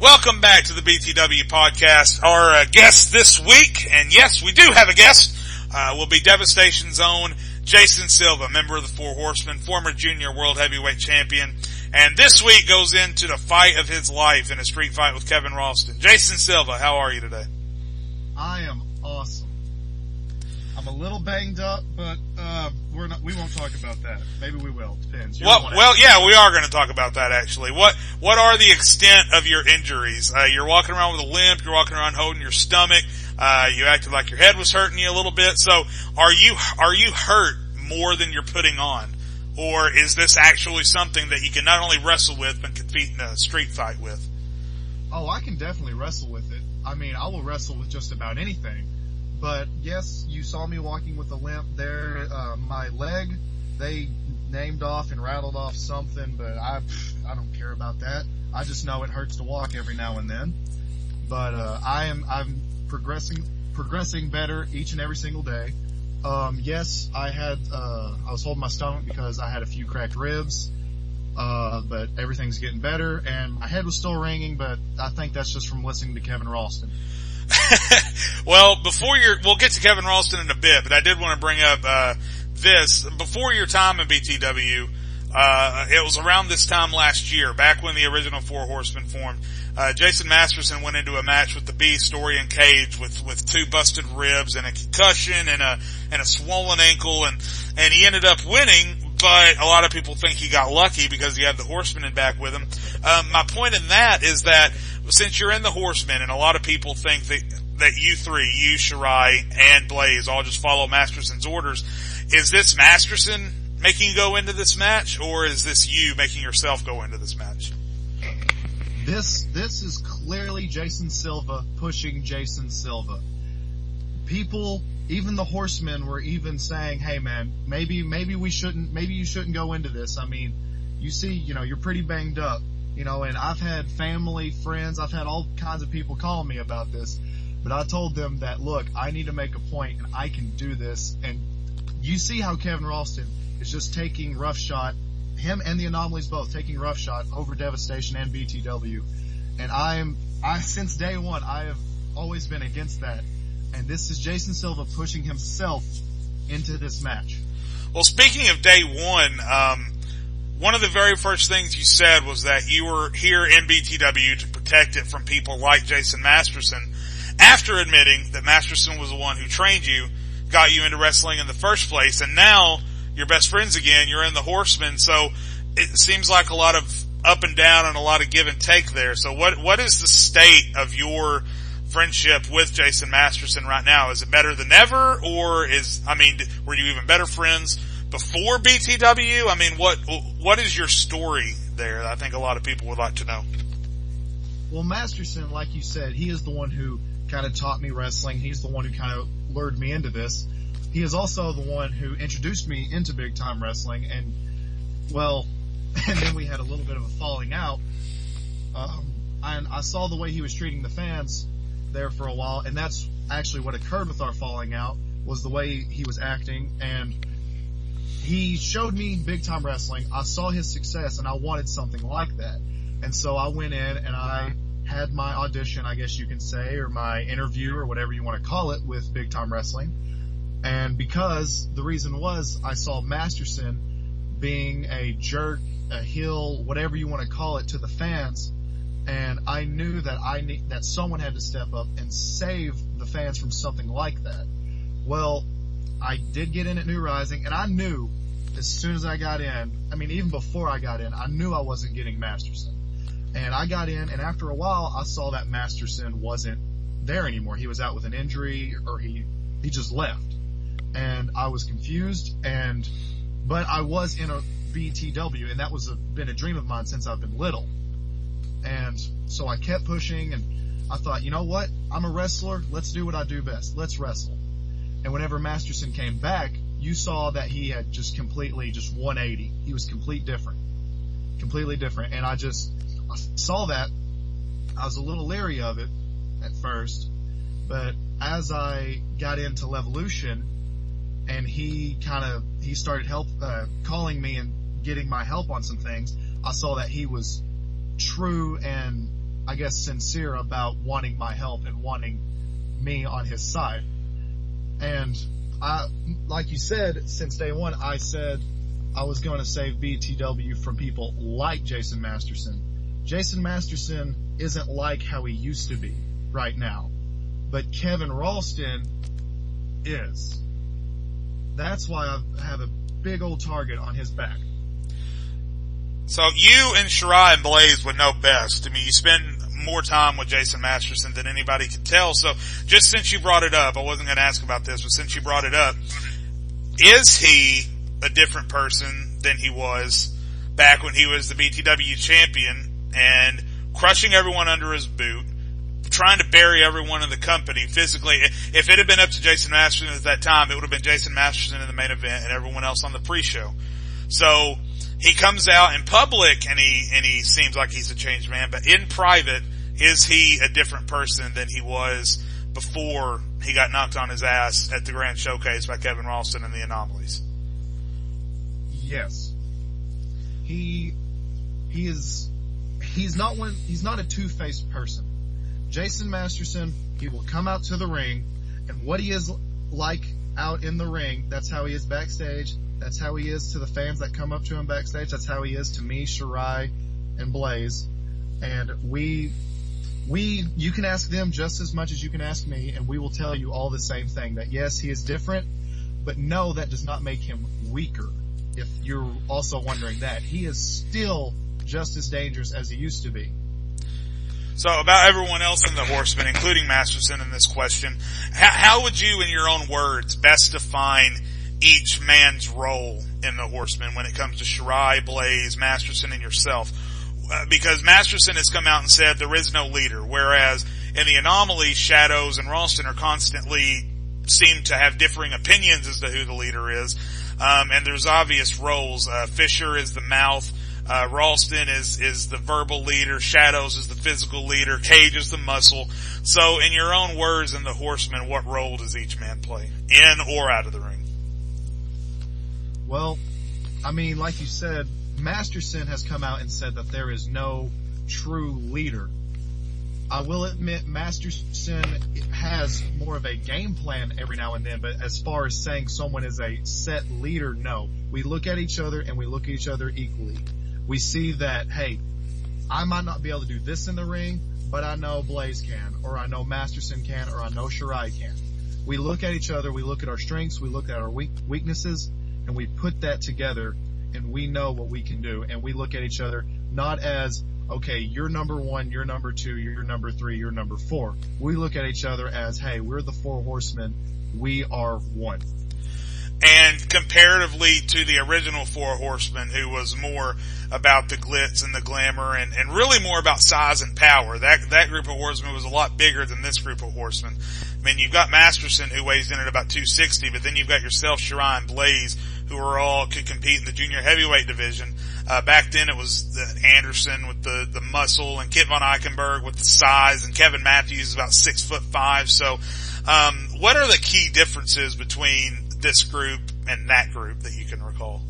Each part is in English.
Welcome back to the BTW podcast. Our guest this week, and yes, we do have a guest, will be Devastation's own Jason Silva, member of the Four Horsemen, former junior world heavyweight champion, and this week goes into the fight of his life in a street fight with Kevin Ralston. Jason Silva, how are you today? I am awesome. I'm a little banged up, but we won't talk about that. Maybe we will. Depends. Well, yeah, we are going to talk about that actually. What are the extent of your injuries? You're walking around with a limp. You're walking around holding your stomach. You acted like your head was hurting you a little bit. So, are you hurt more than you're putting on, or is this actually something that you can not only wrestle with but compete in a street fight with? Oh, I can definitely wrestle with it. I mean, I will wrestle with just about anything. But yes, you saw me walking with a limp there. My leg, they named off and rattled off something, but I don't care about that. I just know it hurts to walk every now and then. But I'm progressing better each and every single day. Yes, I was holding my stomach because I had a few cracked ribs. But everything's getting better, and my head was still ringing, but I think that's just from listening to Kevin Ralston. Well, we'll get to Kevin Ralston in a bit, but I did want to bring up, this. Before your time in BTW, it was around this time last year, back when the original Four Horsemen formed. Jason Masterson went into a match with the Beast, Orion Cage, with two busted ribs and a concussion and a swollen ankle, and he ended up winning, but a lot of people think he got lucky because he had the Horsemen back with him. My point in that is that since you're in the Horsemen, and a lot of people think that you three, you, Shirai, and Blaze all just follow Masterson's orders, is this Masterson making you go into this match, or is this you making yourself go into this match? This is clearly Jason Silva pushing Jason Silva. People, even the Horsemen, were even saying, "Hey, man, maybe you shouldn't go into this. I mean, you see, you're pretty banged up, and I've had family, friends, I've had all kinds of people calling me about this, but I told them that, look, I need to make a point, and I can do this. And you see how Kevin Ralston is just taking roughshod, him and the Anomalies both taking roughshod over Devastation and BTW, and since day one, I have always been against that." And this is Jason Silva pushing himself into this match. Well, speaking of day one of the very first things you said was that you were here in BTW to protect it from people like Jason Masterson, after admitting that Masterson was the one who trained you, got you into wrestling in the first place, and now you're best friends again, you're in the Horsemen, so it seems like a lot of up and down and a lot of give and take there. So what is the state of your friendship with Jason Masterson right now? Is it better than ever, or were you even better friends before BTW? I mean, what is your story there? I think a lot of people would like to know. Well, Masterson, like you said, he is the one who kind of taught me wrestling. He's the one who kind of lured me into this. He is also the one who introduced me into big time wrestling, and then we had a little bit of a falling out. And I saw the way he was treating the fans there for a while, and that's actually what occurred with our falling out, was the way he was acting. And he showed me big time wrestling. I saw his success, and I wanted something like that. And so I went in and I had my audition, I guess you can say, or my interview, or whatever you want to call it, with big time wrestling. And because the reason was, I saw Masterson being a jerk, a heel, whatever you want to call it, to the fans, and I knew that someone had to step up and save the fans from something like that. Well, I did get in at New Rising, and I knew as soon as I got in, even before I got in, I knew I wasn't getting Masterson. And I got in, and after a while, I saw that Masterson wasn't there anymore. He was out with an injury, or he just left. And I was confused, but I was in a BTW, and that was been a dream of mine since I've been little. And so I kept pushing, and I thought, you know what? I'm a wrestler. Let's do what I do best. Let's wrestle. And whenever Masterson came back, you saw that he had just completely 180. He was completely different. And I saw that. I was a little leery of it at first, but as I got into Levolution, and he started calling me and getting my help on some things, I saw that he was true and I guess, sincere about wanting my help and wanting me on his side. And like you said, since day one, I said I was going to save BTW from people like Jason Masterson. Jason Masterson isn't like how he used to be right now, but Kevin Ralston is. That's why I have a big old target on his back. So you and Shirai and Blaze would know best. I mean, you spend more time with Jason Masterson than anybody could tell. So just since you brought it up, I wasn't going to ask about this, but since you brought it up, is he a different person than he was back when he was the BTW champion and crushing everyone under his boot, trying to bury everyone in the company physically? If it had been up to Jason Masterson at that time, it would have been Jason Masterson in the main event and everyone else on the pre-show. So he comes out in public and he seems like he's a changed man, but in private, is he a different person than he was before he got knocked on his ass at the Grand Showcase by Kevin Ralston and the Anomalies? Yes. He's not a two-faced person. Jason Masterson, he will come out to the ring, and what he is like out in the ring, that's how he is backstage. That's how he is to the fans that come up to him backstage. That's how he is to me, Shirai, and Blaze. And you can ask them just as much as you can ask me, and we will tell you all the same thing, that yes, he is different, but no, that does not make him weaker. If you're also wondering that, he is still just as dangerous as he used to be. So about everyone else in the Horsemen, including Masterson in this question, how would you, in your own words, best define each man's role in the Horsemen when it comes to Shirai, Blaze, Masterson, and yourself? Because Masterson has come out and said there is no leader, whereas in the Anomaly, Shadows and Ralston are constantly seem to have differing opinions as to who the leader is. And there's obvious roles. Fisher is the mouth. Ralston is the verbal leader. Shadows is the physical leader. Cage is the muscle. So in your own words, in the Horsemen, what role does each man play, in or out of the ring? Well, I mean, like you said, Masterson has come out and said that there is no true leader. I will admit Masterson has more of a game plan every now and then, but as far as saying someone is a set leader, no. We look at each other and we look at each other equally. We see that, hey, I might not be able to do this in the ring, but I know Blaze can, or I know Masterson can, or I know Shirai can. We look at each other, we look at our strengths, we look at our weaknesses, and we put that together, and we know what we can do. And we look at each other not as, okay, you're number one, you're number two, you're number three, you're number four. We look at each other as, hey, we're the four horsemen, we are one. And comparatively to the original Four Horsemen, who was more about the glitz and the glamour and really more about size and power, that group of horsemen was a lot bigger than this group of horsemen. I mean, you've got Masterson, who weighs in at about 260, but then you've got yourself, Shirai, and Blaze, who could compete in the junior heavyweight division. Back then it was Anderson with the muscle, and Kit Von Eichenberg with the size, and Kevin Matthews is about 6'5". So, what are the key differences between this group and that group that you can recall?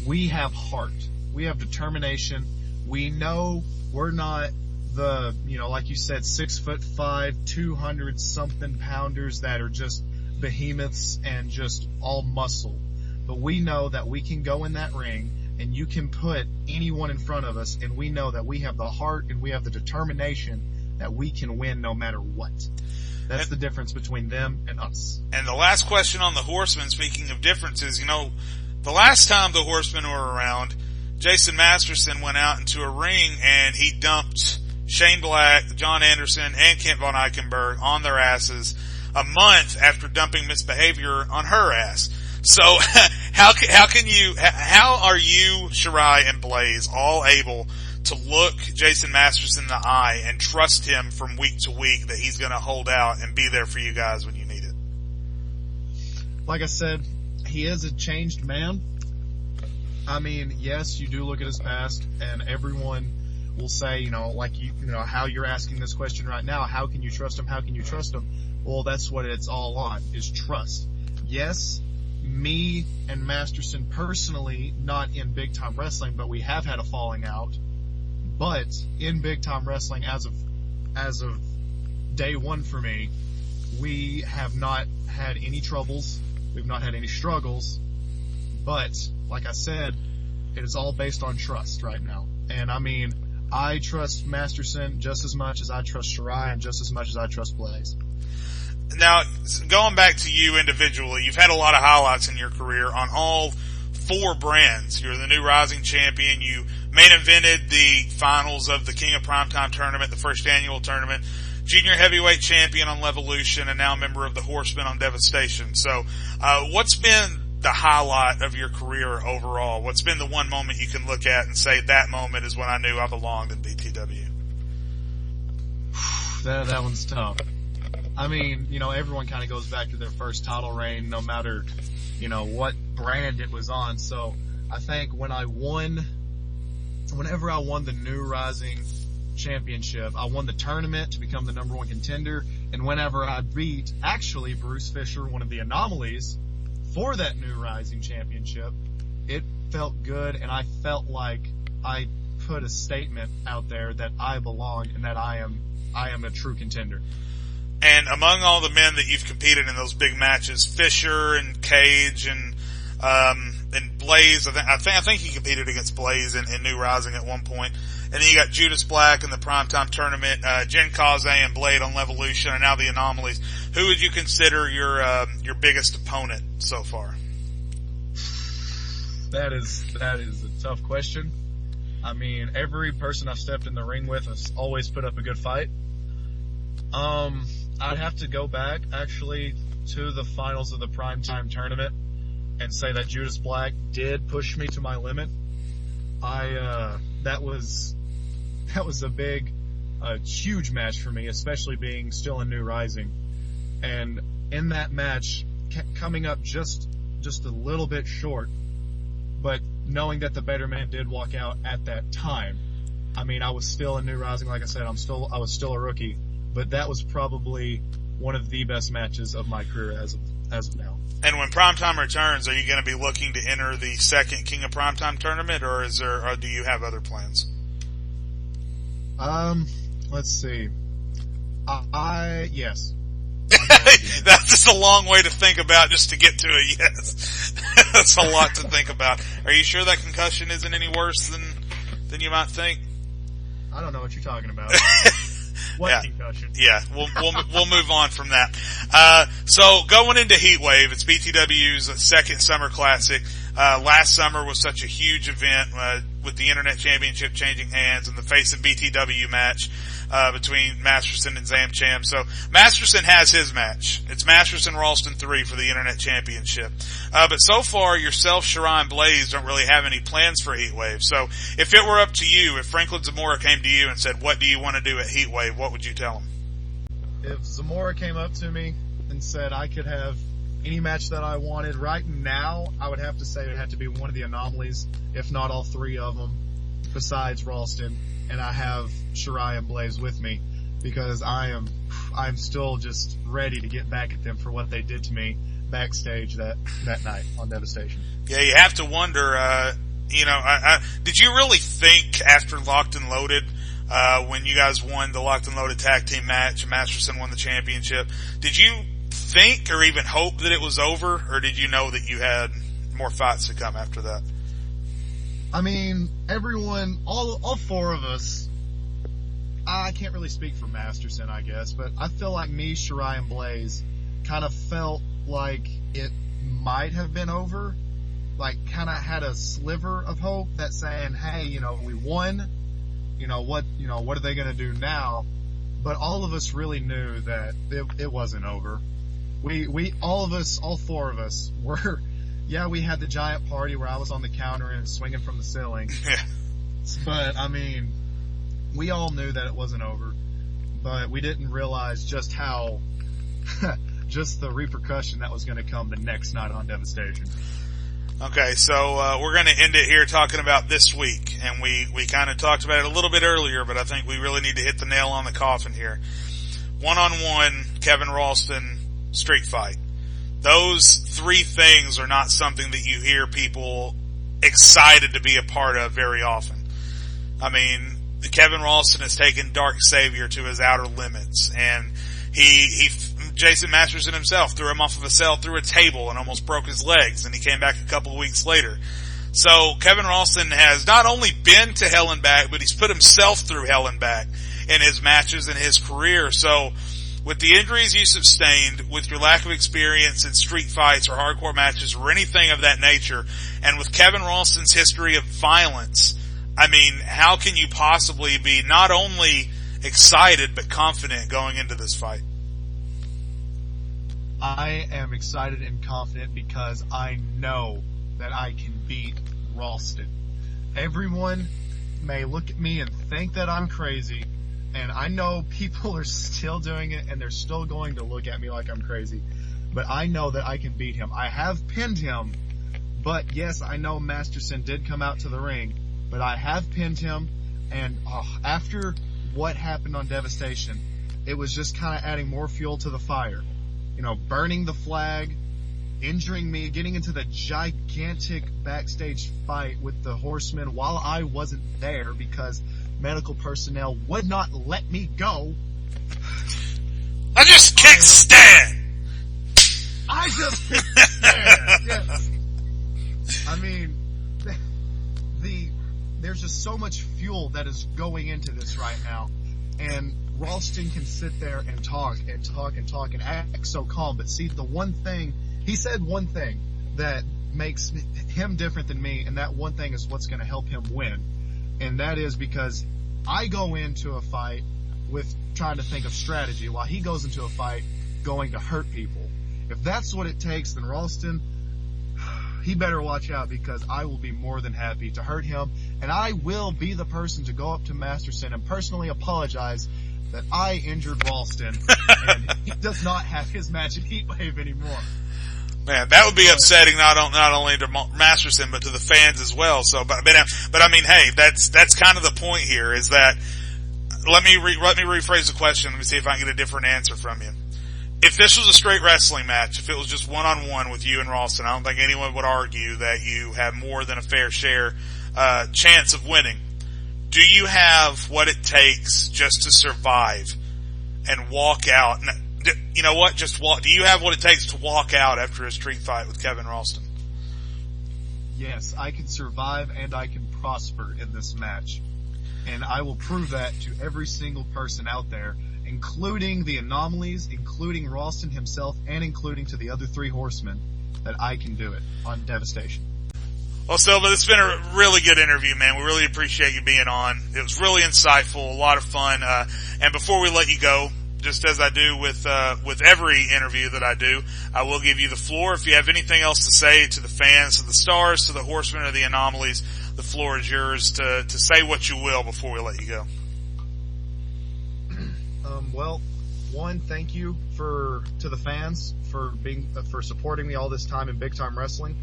We have heart. We have determination. We know we're not the, like you said, 6'5", 200 something pounders that are just behemoths and just all muscle. But we know that we can go in that ring and you can put anyone in front of us, and we know that we have the heart and we have the determination that we can win no matter what. That's the difference between them and us. And the last question on the Horsemen, speaking of differences, the last time the Horsemen were around, Jason Masterson went out into a ring and he dumped Shane Black, John Anderson, and Kent Von Eichenberg on their asses a month after dumping misbehavior on her ass. So how are you, Shirai, and Blaze all able to look Jason Masterson in the eye and trust him from week to week that he's going to hold out and be there for you guys when you need it? Like I said, he is a changed man. I mean, yes, you do look at his past, and everyone will say, how you're asking this question right now, how can you trust him? How can you trust him? Well, that's what it's all on, is trust. Yes, me and Masterson personally, not in big time wrestling, but we have had a falling out. But in big time wrestling, as of day one for me, we have not had any troubles. We've not had any struggles. But like I said, it is all based on trust right now. And I mean, I trust Masterson just as much as I trust Shirai and just as much as I trust Blaze. Now, going back to you individually, you've had a lot of highlights in your career on all 4 brands. You're the new Rising Champion. You main evented the finals of the King of Primetime tournament, the first annual tournament. Junior Heavyweight Champion on Levolution, and now a member of the Horsemen on Devastation. So, what's been the highlight of your career overall? What's been the one moment you can look at and say, that moment is when I knew I belonged in BTW? That one's tough. I mean, everyone kind of goes back to their first title reign, no matter, what brand it was on. So I think whenever I won the new Rising Championship, I won the tournament to become the number 1 contender. And whenever I beat actually Bruce Fisher, one of the anomalies, for that new Rising Championship, it felt good, and I felt like I put a statement out there that I belong and that I am a true contender. And among all the men that you've competed in those big matches, Fisher and Cage and Blaze, I think he competed against Blaze in New Rising at one point. And then you got Judas Black in the Primetime Tournament, Jen Kaze and Blade on Levolution, and now the Anomalies. Who would you consider your biggest opponent so far? That is a tough question. I mean, every person I've stepped in the ring with has always put up a good fight. I'd have to go back actually to the finals of the Primetime Tournament and say that Judas Black did push me to my limit. That was a big, huge match for me, especially being still in New Rising. And in that match, coming up just a little bit short, but knowing that the better man did walk out at that time. I mean, I was still in New Rising, like I said, I was still a rookie, but that was probably one of the best matches of my career as of now. And when Primetime returns, are you going to be looking to enter the second King of Primetime tournament, or do you have other plans? Let's see. Yes. That's just a long way to think about just to get to a yes. That's a lot to think about. Are you sure that concussion isn't any worse than you might think? I don't know what you're talking about. What yeah. concussion? Yeah, we'll move on from that. So going into Heatwave, it's BTW's second summer classic. Last summer was such a huge event, with the Internet Championship changing hands and the Face of BTW match, between Masterson and Zamcham. So Masterson has his match. It's Masterson Ralston 3 for the Internet Championship. But so far, yourself, Shirai, and Blaze don't really have any plans for Heatwave. So if it were up to you, if Franklin Zamora came to you and said, what do you want to do at Heatwave, what would you tell him? If Zamora came up to me and said I could have any match that I wanted right now, I would have to say it had to be one of the Anomalies, if not all 3 of them, besides Ralston. And I have Shirai and Blaze with me because I'm still just ready to get back at them for what they did to me backstage that night on Devastation. Yeah, you have to wonder, did you really think after Locked and Loaded, when you guys won the Locked and Loaded tag team match and Masterson won the championship, did you think or even hope that it was over, or did you know that you had more fights to come after that? I mean, everyone, all 4 of us, I can't really speak for Masterson, I guess, but I feel like me, Shirai, and Blaze kind of felt like it might have been over, like kind of had a sliver of hope that saying, hey, we won, what are they going to do now? But all of us really knew that it wasn't over. All 4 of us were, we had the giant party where I was on the counter and swinging from the ceiling. But, I mean, we all knew that it wasn't over. But we didn't realize just how, just the repercussion that was going to come the next night on Devastation. Okay, so we're going to end it here talking about this week. And we kind of talked about it a little bit earlier, but I think we really need to hit the nail on the coffin here. 1-on-1, Kevin Ralston, street fight. Those 3 things are not something that you hear people excited to be a part of very often. I mean, Kevin Ralston has taken Dark Savior to his outer limits, and Jason Masterson himself threw him off of a cell through a table and almost broke his legs, and he came back a couple of weeks later. So Kevin Ralston has not only been to hell and back, but he's put himself through hell and back in his matches and his career. So with the injuries you sustained, with your lack of experience in street fights or hardcore matches or anything of that nature, and with Kevin Ralston's history of violence, I mean, how can you possibly be not only excited but confident going into this fight? I am excited and confident because I know that I can beat Ralston. Everyone may look at me and think that I'm crazy, and I know people are still doing it and they're still going to look at me like I'm crazy, but I know that I can beat him. I have pinned him, but yes, I know Masterson did come out to the ring, but I have pinned him, and after what happened on Devastation, it was just kind of adding more fuel to the fire. You know, burning the flag, injuring me, getting into the gigantic backstage fight with the Horsemen while I wasn't there because medical personnel would not let me go. I just kicked Stan! I just kicked Stan! Yes. I mean, there's just so much fuel that is going into this right now, and Ralston can sit there and talk and talk and talk and act so calm, but see, the one thing, he said one thing that makes him different than me, and that one thing is what's going to help him win, and that is because I go into a fight with trying to think of strategy, while he goes into a fight going to hurt people. If that's what it takes, then Ralston, he better watch out, because I will be more than happy to hurt him, and I will be the person to go up to Masterson and personally apologize that I injured Ralston, and he does not have his match at Heatwave anymore. Man, that would be upsetting not only to Masterson but to the fans as well. So, but I mean, hey, that's kind of the point here. Is that let me rephrase the question. Let me see if I can get a different answer from you. If this was a straight wrestling match, if it was just one-on-one with you and Ralston, I don't think anyone would argue that you have more than a fair share chance of winning. Do you have what it takes just to survive and walk out? You know what? Just walk. Do you have what it takes to walk out after a street fight with Kevin Ralston? Yes, I can survive and I can prosper in this match. And I will prove that to every single person out there, including the Anomalies, including Ralston himself, and including to the other three Horsemen, that I can do it on Devastation. Well, Silva, it's been a really good interview, man. We really appreciate you being on. It was really insightful, a lot of fun. And before we let you go, just as I do with every interview that I do, I will give you the floor. If you have anything else to say to the fans, to the Stars, to the Horsemen, or the Anomalies, the floor is yours to say what you will before we let you go. Well, one, thank you to the fans for supporting me all this time in big time wrestling.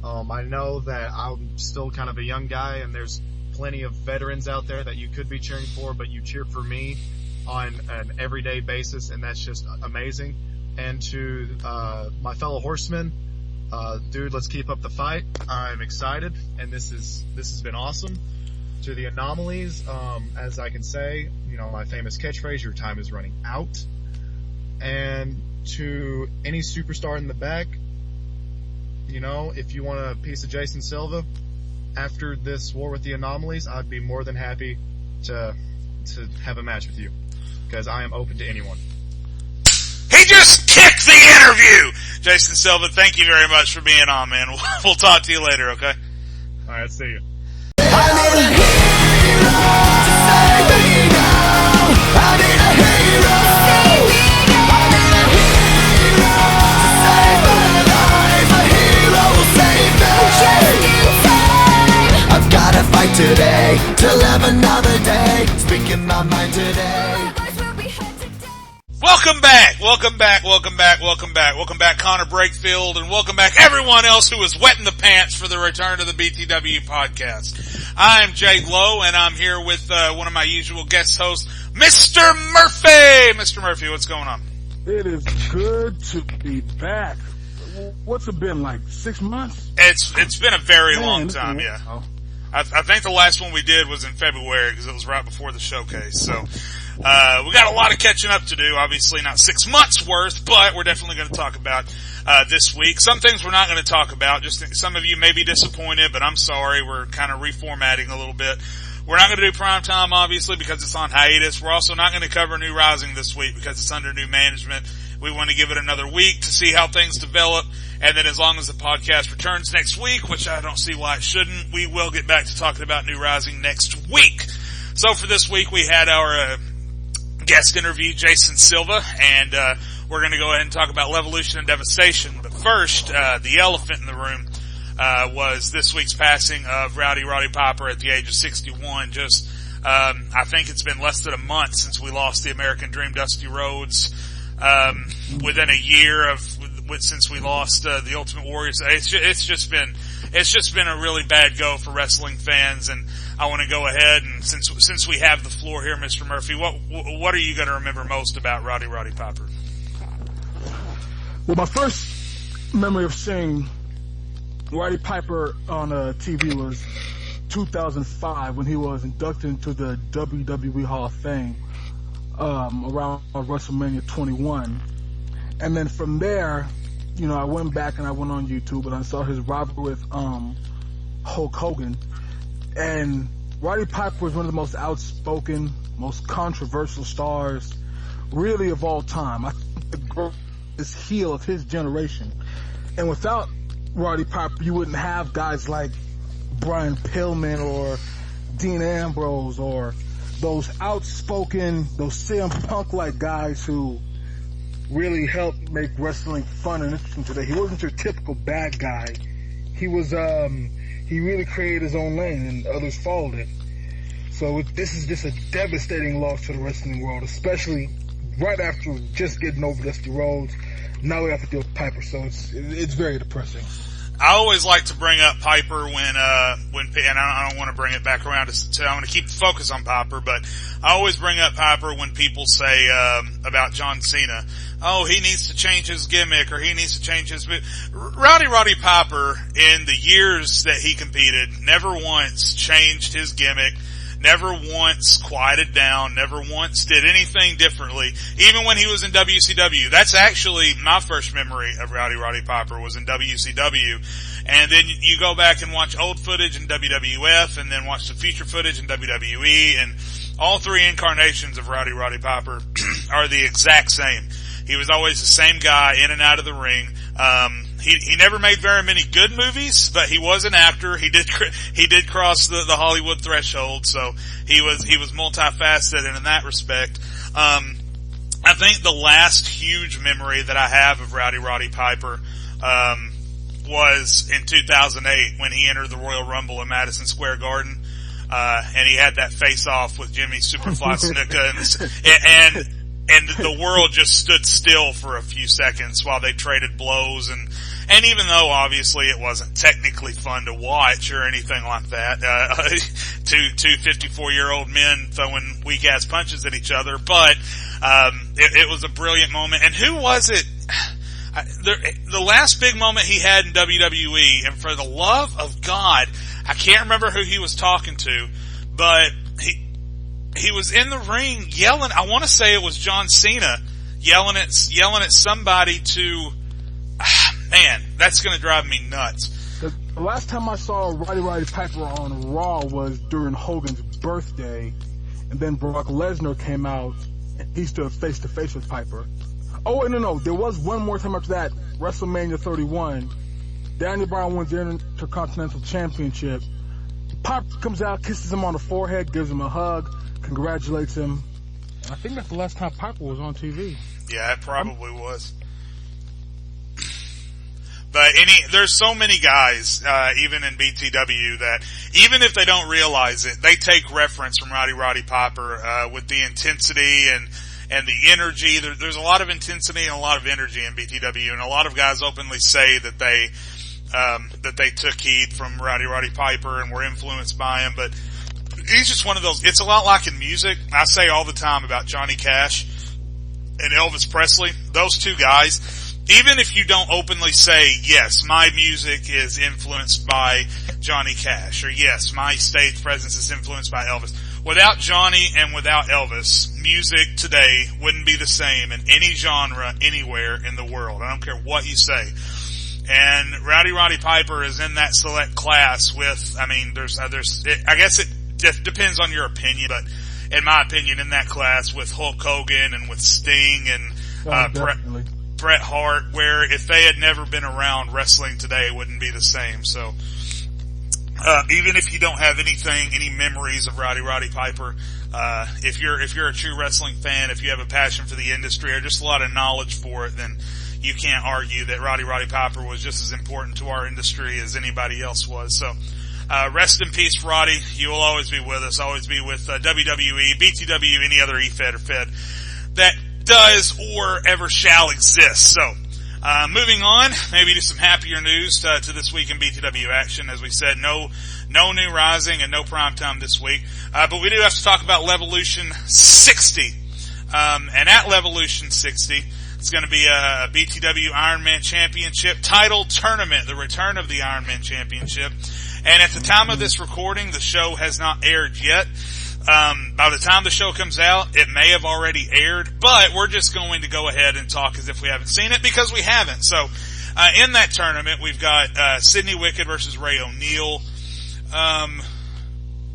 I know that I'm still kind of a young guy, and there's plenty of veterans out there that you could be cheering for, but you cheer for me on an everyday basis, and that's just amazing. And to my fellow Horsemen, dude, let's keep up the fight. I'm excited, and this has been awesome. To the Anomalies, as I can say, you know, my famous catchphrase, your time is running out. And to any superstar in the back, you know, if you want a piece of Jason Silva after this war with the Anomalies, I'd be more than happy to have a match with you, because I am open to anyone. He just kicked the interview! Jason Silva, thank you very much for being on, man. We'll talk to you later, okay? Alright, see you. I need a hero to save me now. I need a hero to save me now. I need a hero to save my life. A hero will save me. Just in time. I've gotta fight today to live another day. Speaking my mind today. Welcome back, Connor Brakefield, and welcome back everyone else who is wetting the pants for the return to the BTW podcast. I'm Jade Lowe, and I'm here with one of my usual guest hosts, Mr. Murphy. Mr. Murphy, what's going on? It is good to be back. What's it been, like 6 months? It's been a very long time, yeah. I think the last one we did was in February because it was right before the showcase. So, we got a lot of catching up to do. Obviously not 6 months worth, but we're definitely going to talk about, this week. Some things we're not going to talk about. Just some of you may be disappointed, but I'm sorry. We're kind of reformatting a little bit. We're not going to do Primetime, obviously, because it's on hiatus. We're also not going to cover New Rising this week because it's under new management. We want to give it another week to see how things develop. And then as long as the podcast returns next week, which I don't see why it shouldn't, we will get back to talking about New Rising next week. So for this week, we had our guest interview, Jason Silva, and we're going to go ahead and talk about Levolution and Devastation. But first, the elephant in the room was this week's passing of Roddy Piper at the age of 61. Just, I think it's been less than a month since we lost the American Dream, Dusty Rhodes. Within a year since we lost the Ultimate Warrior. It's just been a really bad go for wrestling fans, and I want to go ahead and since we have the floor here, Mr. Murphy, what are you going to remember most about Roddy Piper? Well, my first memory of seeing Roddy Piper on TV was 2005 when he was inducted into the WWE Hall of Fame around WrestleMania 21. And then from there, you know, I went back and I went on YouTube and I saw his rivalry with Hulk Hogan. And Roddy Piper was one of the most outspoken, most controversial stars really of all time. I think the greatest heel of his generation. And without Roddy Piper, you wouldn't have guys like Brian Pillman or Dean Ambrose or those outspoken, those CM Punk-like guys who really helped make wrestling fun and interesting today. He wasn't your typical bad guy. He was, he really created his own lane and others followed it. So this is just a devastating loss to the wrestling world, especially right after just getting over Dusty Rhodes. Now we have to deal with Piper, so it's very depressing. I always like to bring up Piper when and I don't want to bring it back around to I want to keep the focus on Piper, but I always bring up Piper when people say, about John Cena, oh, he needs to change his gimmick or he needs to change his, Roddy Piper in the years that he competed never once changed his gimmick, never once quieted down, never once did anything differently, even when he was in WCW. That's actually my first memory of Roddy Piper was in WCW. And then you go back and watch old footage in WWF and then watch the feature footage in WWE, and all three incarnations of Roddy Piper are the exact same. He was always the same guy in and out of the ring. He never made very many good movies, but he was an actor. He did cross the Hollywood threshold, so he was multifaceted in that respect. I think the last huge memory that I have of Roddy Piper, was in 2008 when he entered the Royal Rumble in Madison Square Garden. And he had that face off with Jimmy Superfly Snuka and the world just stood still for a few seconds while they traded blows, and even though obviously it wasn't technically fun to watch or anything like that, two 54-year-old men throwing weak ass punches at each other, but it was a brilliant moment. And who was it? The last big moment he had in WWE, and for the love of God, I can't remember who he was talking to, but he was in the ring yelling. I want to say it was John Cena yelling at somebody to. Man, that's going to drive me nuts. The last time I saw Roddy Piper on Raw was during Hogan's birthday, and then Brock Lesnar came out and he stood face to face with Piper. Oh wait, no, there was one more time after that. WrestleMania 31. Daniel Bryan wins the Intercontinental Championship. Piper comes out, kisses him on the forehead, gives him a hug, congratulates him. I think that's the last time Piper was on TV. Yeah, it probably was. But there's so many guys, even in BTW, that even if they don't realize it, they take reference from Roddy Piper, with the intensity and the energy. There's a lot of intensity and a lot of energy in BTW, and a lot of guys openly say that they took heed from Roddy Piper and were influenced by him, but he's just one of those. It's a lot like in music. I say all the time about Johnny Cash and Elvis Presley. Those two guys, even if you don't openly say, yes, my music is influenced by Johnny Cash, or yes, my stage presence is influenced by Elvis. Without Johnny and without Elvis, music today wouldn't be the same in any genre anywhere in the world. I don't care what you say. And Roddy Piper is in that select class with, I guess it depends on your opinion, but in my opinion, in that class with Hulk Hogan and with Sting and Bret Hart, where if they had never been around, wrestling today wouldn't be the same. So, even if you don't have any memories of Roddy Piper, if you're a true wrestling fan, if you have a passion for the industry or just a lot of knowledge for it, then you can't argue that Roddy Piper was just as important to our industry as anybody else was. So, rest in peace, Roddy. You will always be with us, always be with WWE, BTW, any other EFED or Fed that does or ever shall exist. So, moving on, maybe to some happier news to this week in BTW action. As we said, no new Rising and no Primetime this week. But we do have to talk about Levolution 60. And at Levolution 60, it's going to be a BTW Ironman Championship title tournament, the return of the Ironman Championship. And at the time of this recording, the show has not aired yet. By the time the show comes out, it may have already aired, but we're just going to go ahead and talk as if we haven't seen it because we haven't. So, in that tournament, we've got, Sydney Wicked versus Ray O'Neal.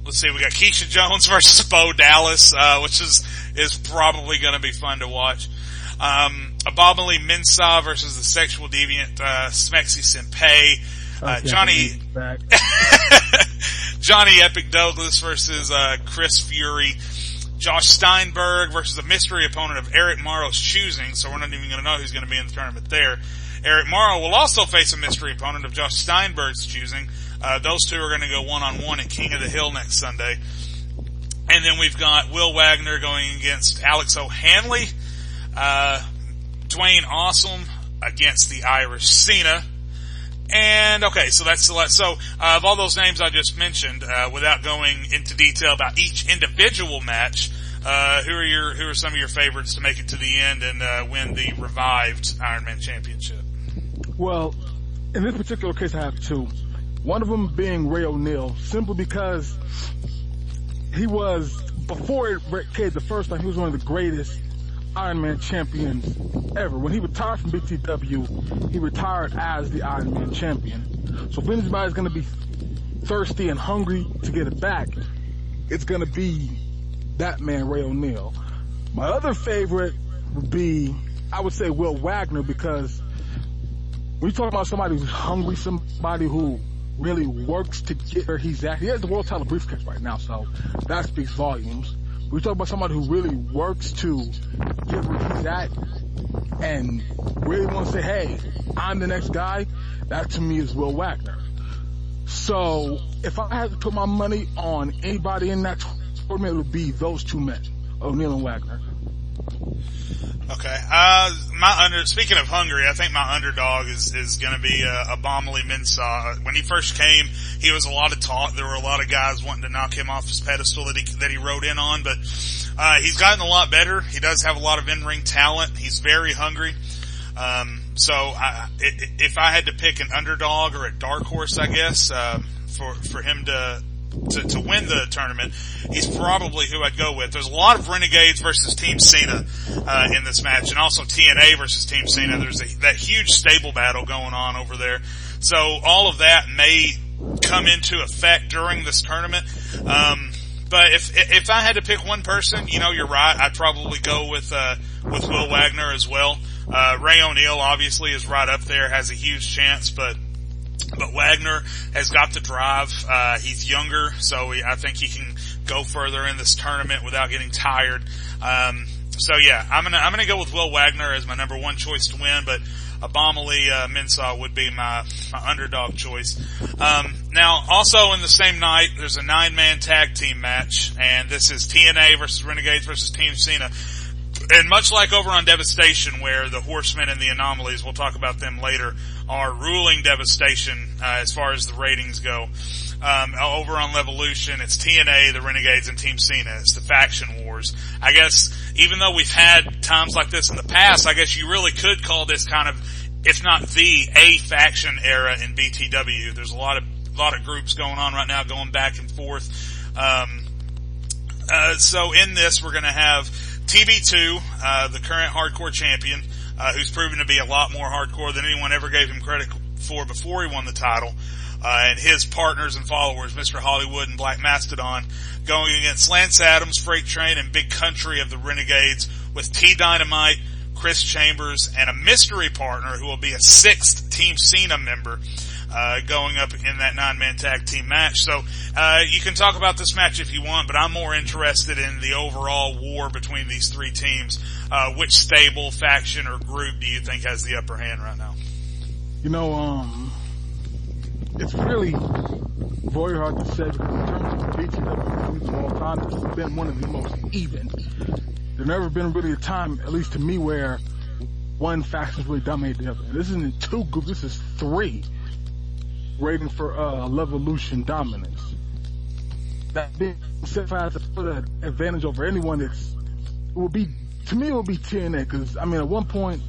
Let's see, we got Keisha Jones versus Bo Dallas, which is probably gonna be fun to watch. Abominably Mensah versus the sexual deviant, Smexy Senpai. Johnny Epic Douglas versus, Chris Fury. Josh Steinberg versus a mystery opponent of Eric Morrow's choosing, so we're not even gonna know who's gonna be in the tournament there. Eric Morrow will also face a mystery opponent of Josh Steinberg's choosing. Those two are gonna go one-on-one at King of the Hill next Sunday. And then we've got Will Wagner going against Alex O'Hanley. Dwayne Awesome against the Irish Cena. And okay, so that's so of all those names I just mentioned, without going into detail about each individual match, who are some of your favorites to make it to the end and win the revived Ironman Championship? Well, in this particular case, I have two. One of them being Ray O'Neal, simply because he was, before it came the first time, he was one of the greatest Ironman champions ever. When he retired from BTW, he retired as the Ironman champion. So if anybody's going to be thirsty and hungry to get it back, it's going to be that man, Ray O'Neal. My other favorite would be, I would say, Will Wagner, because when you talk about somebody who's hungry, somebody who really works to get where he's at, he has the world title briefcase right now, so that speaks volumes. We talk about somebody who really works to get where he's at and really wants to say, hey, I'm the next guy. That to me is Will Wagner. So if I had to put my money on anybody in that tournament, it would be those two men, O'Neal and Wagner. Okay. Speaking of hungry, I think my underdog is gonna be, Abominably Mensah. When he first came, he was a lot of talk. There were a lot of guys wanting to knock him off his pedestal that he rode in on, but, he's gotten a lot better. He does have a lot of in-ring talent. He's very hungry. If I had to pick an underdog or a dark horse, I guess, for him to win the tournament, he's probably who I'd go with. There's a lot of Renegades versus Team Cena, in this match, and also TNA versus Team Cena. There's that huge stable battle going on over there. So all of that may come into effect during this tournament. But if I had to pick one person, you're right, I'd probably go with Will Wagner as well. Ray O'Neal obviously is right up there, has a huge chance, but Wagner has got the drive. He's younger, so I think he can go further in this tournament without getting tired. So yeah, I'm gonna go with Will Wagner as my number one choice to win, but Abominably Mensah would be my underdog choice. Now, also in the same night, there's a 9-man tag team match, and this is TNA versus Renegades versus Team Cena. And much like over on Devastation, where the Horsemen and the Anomalies, we'll talk about them later, are ruling Devastation as far as the ratings go. over on Levolution, it's TNA, the Renegades, and Team Cena. It's the faction wars. I guess, even though we've had times like this in the past, I guess you really could call this kind of, if not a faction era in BTW. There's a lot of groups going on right now, going back and forth. So in this, we're gonna have TB2, the current hardcore champion, who's proven to be a lot more hardcore than anyone ever gave him credit for before he won the title. And his partners and followers, Mr. Hollywood and Black Mastodon, going against Lance Adams, Freight Train, and Big Country of the Renegades, with T Dynamite, Chris Chambers, and a mystery partner who will be a 6th Team Cena member, going up in that 9-man tag team match. So, you can talk about this match if you want, but I'm more interested in the overall war between these three teams. Which stable, faction, or group do you think has the upper hand right now? You know, it's really very hard to say, because in terms of BTW of all time, it's been one of the most even. There's never been really a time, at least to me, where one faction's really dominated the other. This isn't 2 groups, this is 3, rating for Levolution dominance. That being said, if I had to put an advantage over anyone, it would be TNA, because, I mean, at one point,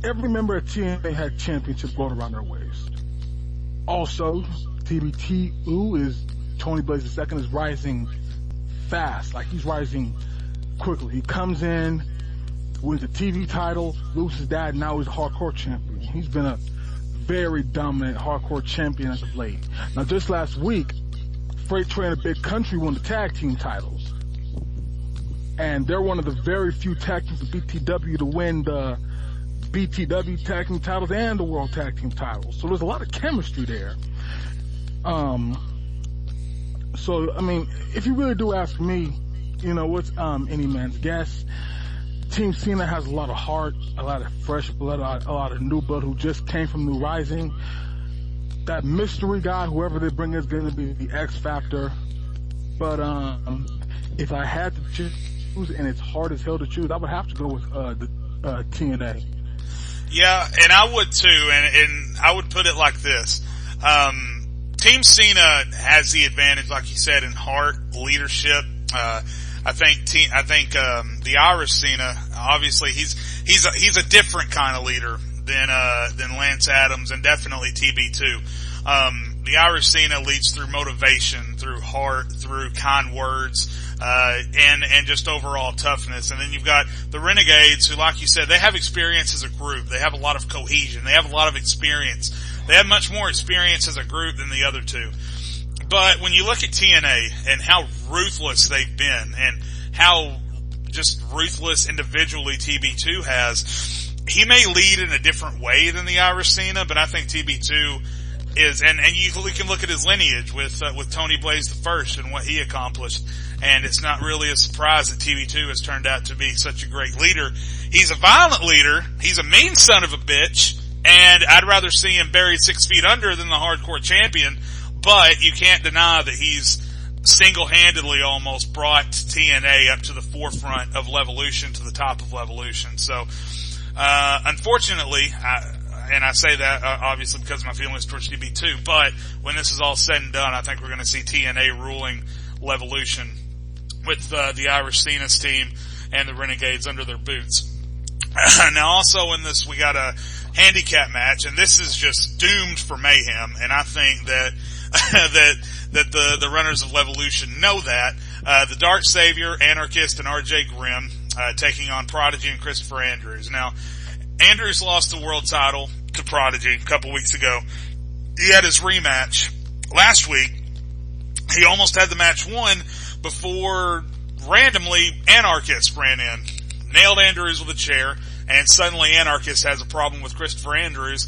every member of TNA had championships rolled around their waist. Also, TBTU is, Tony Blaze II is rising fast. Like, he's rising quickly. He comes in, wins the TV title, loses that, and now he's a hardcore champion. He's been a very dominant hardcore champion as of late. Now, just last week, Freight Train and Big Country won the tag team titles. And they're one of the very few tag teams of BTW to win the BTW tag team titles and the World Tag Team titles. So there's a lot of chemistry there. So, I mean, if you really do ask me, you know, what's any man's guess, Team Cena has a lot of heart, a lot of fresh blood, a lot of new blood who just came from New Rising. That mystery guy, whoever they bring, is going to be the X Factor. But if I had to choose, and it's hard as hell to choose, I would have to go with the TNA. Yeah, and I would too, and I would put it like this. Team Cena has the advantage, like you said, in heart, leadership. I think the Irish Cena, obviously he's a different kind of leader than Lance Adams, and definitely TB2. The Irish Cena leads through motivation, through heart, through kind words, and just overall toughness. And then you've got the Renegades, who, like you said, they have experience as a group. They have a lot of cohesion. They have a lot of experience. They have much more experience as a group than the other two. But when you look at TNA and how ruthless they've been, and how just ruthless individually TB2 has, he may lead in a different way than the Irish Cena, but I think TB2 is, and you can look at his lineage with Tony Blaze I and what he accomplished, and it's not really a surprise that TB2 has turned out to be such a great leader. He's a violent leader, he's a mean son of a bitch, and I'd rather see him buried 6 feet under than the hardcore champion, but you can't deny that he's single-handedly almost brought TNA up to the forefront of Levolution, to the top of Levolution. So, unfortunately, and I say that obviously because of my feelings towards TB2, but when this is all said and done, I think we're going to see TNA ruling Levolution with the Irish Cena's team and the Renegades under their boots. Now, also in this, we got a handicap match, and this is just doomed for mayhem, and I think that that the runners of Levolution know that. The Dark Savior, Anarchist, and RJ Grimm taking on Prodigy and Christopher Andrews. Now, Andrews lost the world title to Prodigy a couple weeks ago. He had his rematch last week. He almost had the match won before randomly Anarchist ran in, nailed Andrews with a chair, and suddenly Anarchist has a problem with Christopher Andrews.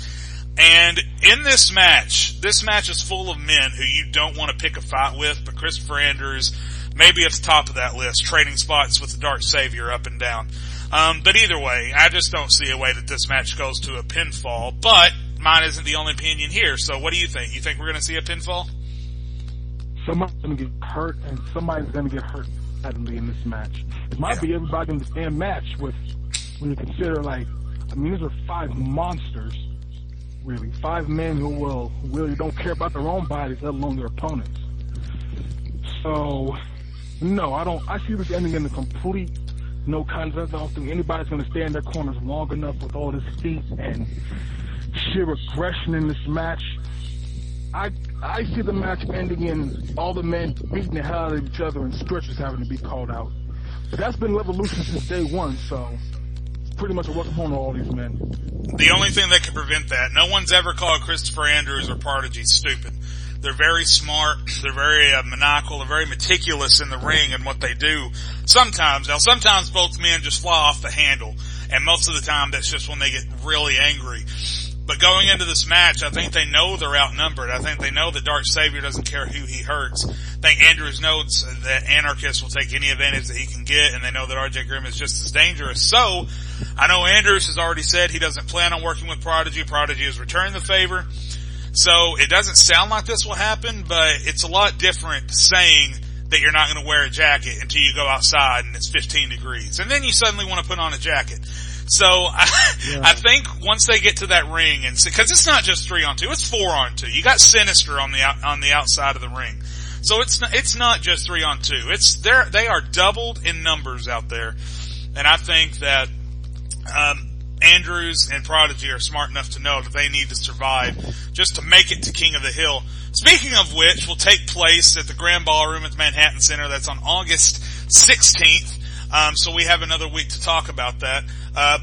And in this match is full of men who you don't want to pick a fight with, but Christopher Andrews may be at the top of that list, trading spots with the Dark Savior up and down. But either way, I just don't see a way that this match goes to a pinfall, but mine isn't the only opinion here. So what do you think? You think we're going to see a pinfall? Somebody's going to get hurt, and somebody's going to get hurt badly in this match. It might be everybody in the damn match with, when you consider, like, I mean, these are 5 monsters really. 5 men who really don't care about their own bodies, let alone their opponents. So, no, I see this ending in a complete no contest. I don't think anybody's going to stay in their corners long enough with all this heat and sheer aggression in this match. I see the match ending in all the men beating the hell out of each other and stretchers having to be called out. But that's been Levolution since day one, so it's pretty much a welcome home to all these men. The only thing that can prevent that, no one's ever called Christopher Andrews or Prodigy stupid. They're very smart, they're very maniacal, they're very meticulous in the ring and what they do. Sometimes both men just fly off the handle, and most of the time that's just when they get really angry. But going into this match, I think they know they're outnumbered. I think they know that Dark Savior doesn't care who he hurts. I think Andrews knows that Anarchist will take any advantage that he can get, and they know that RJ Grimm is just as dangerous. So, I know Andrews has already said he doesn't plan on working with Prodigy. Prodigy has returned the favor. So, it doesn't sound like this will happen, but it's a lot different saying that you're not going to wear a jacket until you go outside and it's 15 degrees. And then you suddenly want to put on a jacket. So, I think once they get to that ring, and because it's not just 3-on-2, it's 4-on-2. You got Sinister on the outside of the ring. So it's not just 3-on-2. They are doubled in numbers out there. And I think that, Andrews and Prodigy are smart enough to know that they need to survive just to make it to King of the Hill. Speaking of which, will take place at the Grand Ballroom at the Manhattan Center. That's on August 16th. So we have another week to talk about that.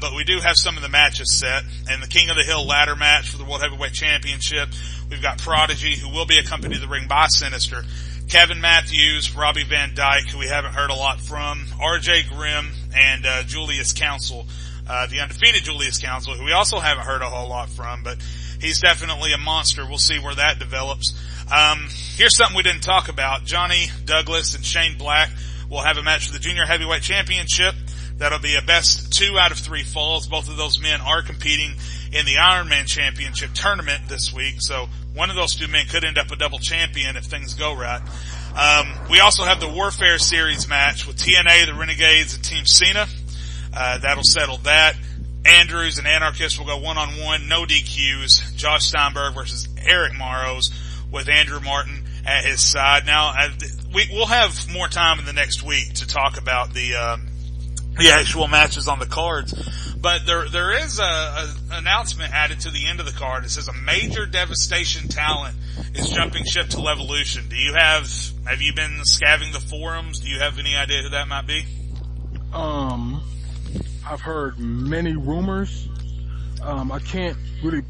But we do have some of the matches set. And the King of the Hill ladder match for the World Heavyweight Championship. We've got Prodigy, who will be accompanied to the ring by Sinister. Kevin Matthews, Robbie Van Dyke, who we haven't heard a lot from. RJ Grimm, and Julius Council. The undefeated Julius Council, who we also haven't heard a whole lot from, but he's definitely a monster. We'll see where that develops. Here's something we didn't talk about. Johnny Douglas and Shane Black will have a match for the Junior Heavyweight Championship. That'll be a best 2 out of 3 falls. Both of those men are competing in the Ironman Championship tournament this week, so one of those 2 men could end up a double champion if things go right. We also have the Warfare Series match with TNA, the Renegades, and Team Cena. That'll settle that. Andrews and Anarchist will go 1-on-1, no DQs. Josh Steinberg versus Eric Morrows with Andrew Martin at his side. Now, we'll have more time in the next week to talk about the actual matches on the cards. But there is a announcement added to the end of the card. It says a major Devastation talent is jumping ship to Levolution. Have you been scavenging the forums? Do you have any idea who that might be? I've heard many rumors. I can't really,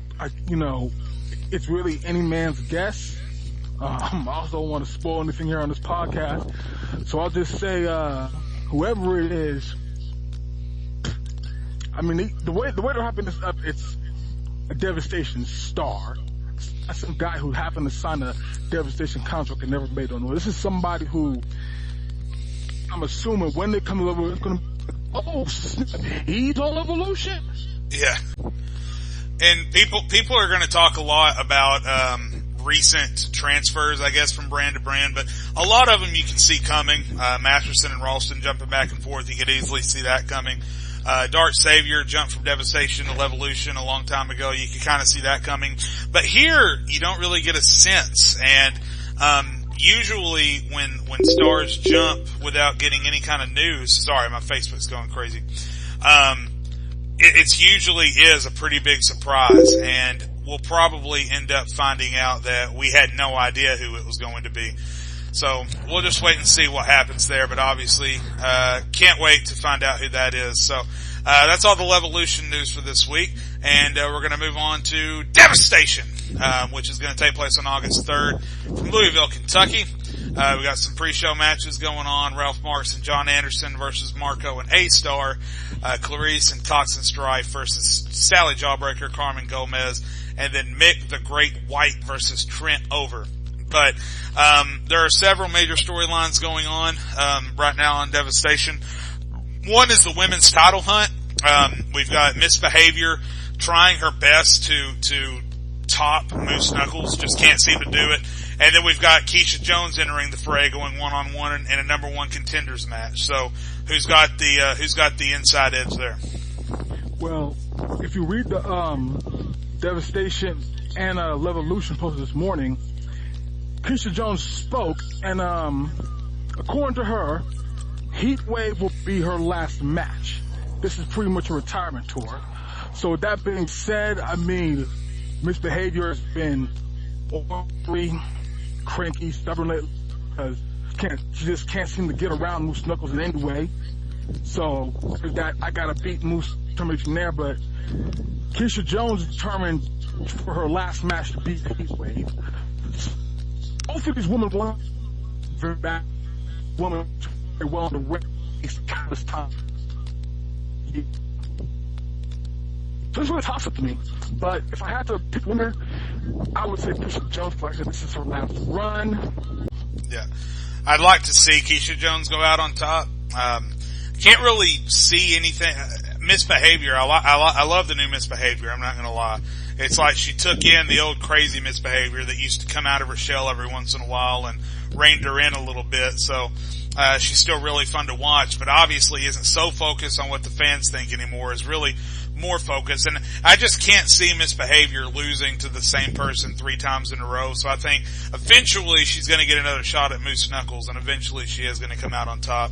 it's really any man's guess. I also don't want to spoil anything here on this podcast. So I'll just say, whoever it is, I mean, the way they're hyping this up, it's a Devastation star. That's some guy who happened to sign a Devastation contract and never made on. This is somebody who, I'm assuming when they come to Level, it's going to, he's on Levolution? Yeah. And people are going to talk a lot about, recent transfers, I guess, from brand to brand, but a lot of them you can see coming. Masterson and Ralston jumping back and forth. You could easily see that coming. Dark Savior jumped from Devastation to Levolution a long time ago. You could kind of see that coming. But here, you don't really get a sense. And, usually when stars jump without getting any kind of news, sorry, my Facebook's going crazy. It's usually is a pretty big surprise, and we'll probably end up finding out that we had no idea who it was going to be. So we'll just wait and see what happens there, but obviously, can't wait to find out who that is. So, that's all the Levolution news for this week, and we're gonna move on to Devastation, which is gonna take place on August 3rd from Louisville, Kentucky. We got some pre-show matches going on. Ralph Marks and John Anderson versus Marco and A-Star. Clarice and Toxin Strife versus Sally Jawbreaker, Carmen Gomez, and then Mick the Great White versus Trent Over. But, there are several major storylines going on, right now on Devastation. One is the women's title hunt. We've got Misbehavior trying her best to top Moose Knuckles, just can't seem to do it. And then we've got Keisha Jones entering the fray, going 1-on-1 in a number 1 contenders match. So who's got the inside edge there? Well, if you read the Devastation and Levolution posted this morning, Keisha Jones spoke, and according to her, Heatwave will be her last match. This is pretty much a retirement tour. So with that being said, I mean, Misbehavior has been overly cranky, stubborn lately, because she just can't seem to get around Moose Knuckles in any way. So with that, I gotta beat Moose from there, but Keisha Jones is determined for her last match to beat Heatwave. Both of these women want very bad women very well on the race countless time. So it's really tough up to me. But if I had to pick a winner, I would say Keisha Jones, but I said this is her last run. Yeah. I'd like to see Keisha Jones go out on top. Can't really see anything. Misbehavior. I love the new Misbehavior. I'm not going to lie. It's like she took in the old crazy Misbehavior that used to come out of her shell every once in a while and reined her in a little bit. So, she's still really fun to watch, but obviously isn't so focused on what the fans think anymore, is really more focused. And I just can't see Misbehavior losing to the same person 3 times in a row. So I think eventually she's going to get another shot at Moose Knuckles, and eventually she is going to come out on top.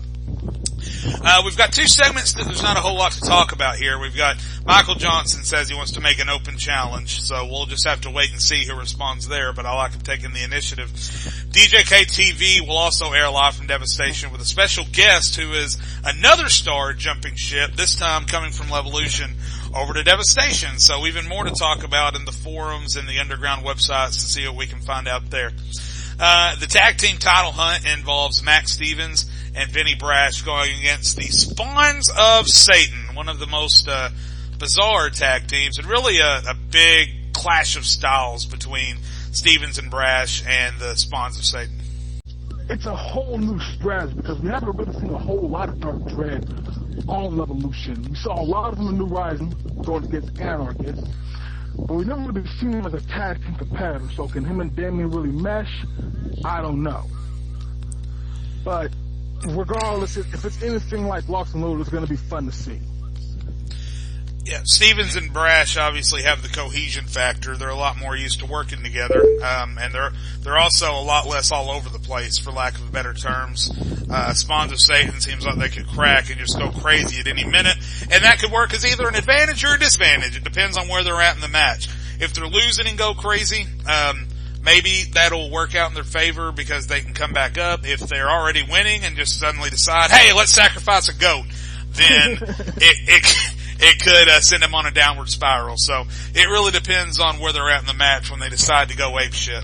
We've got 2 segments that there's not a whole lot to talk about here. We've got Michael Johnson says he wants to make an open challenge, so we'll just have to wait and see who responds there, but I like him taking the initiative. DJK TV will also air live from Devastation with a special guest who is another star jumping ship, this time coming from Levolution over to Devastation. So even more to talk about in the forums and the underground websites to see what we can find out there. The tag team title hunt involves Max Stevens and Vinny Brash going against the Spawns of Satan, one of the most bizarre tag teams, and really a big clash of styles between Stevens and Brash and the Spawns of Satan. It's a whole new strategy because we haven't really seen a whole lot of Dark Dread on Levolution. We saw a lot of them in New Rising going against Anarchists, but we never really seen him as a tag team competitor. So can him and Damien really mesh? I don't know. But regardless, if it's anything like Locks and Loaded, it's going to be fun to see. Yeah, Stevens and Brash obviously have the cohesion factor. They're a lot more used to working together, and they're also a lot less all over the place, for lack of better terms. Spawns of Satan seems like they could crack and just go crazy at any minute, and that could work as either an advantage or a disadvantage. It depends on where they're at in the match. If they're losing and go crazy, maybe that'll work out in their favor because they can come back up. If they're already winning and just suddenly decide, hey, let's sacrifice a goat, then it could send them on a downward spiral. So it really depends on where they're at in the match when they decide to go ape shit.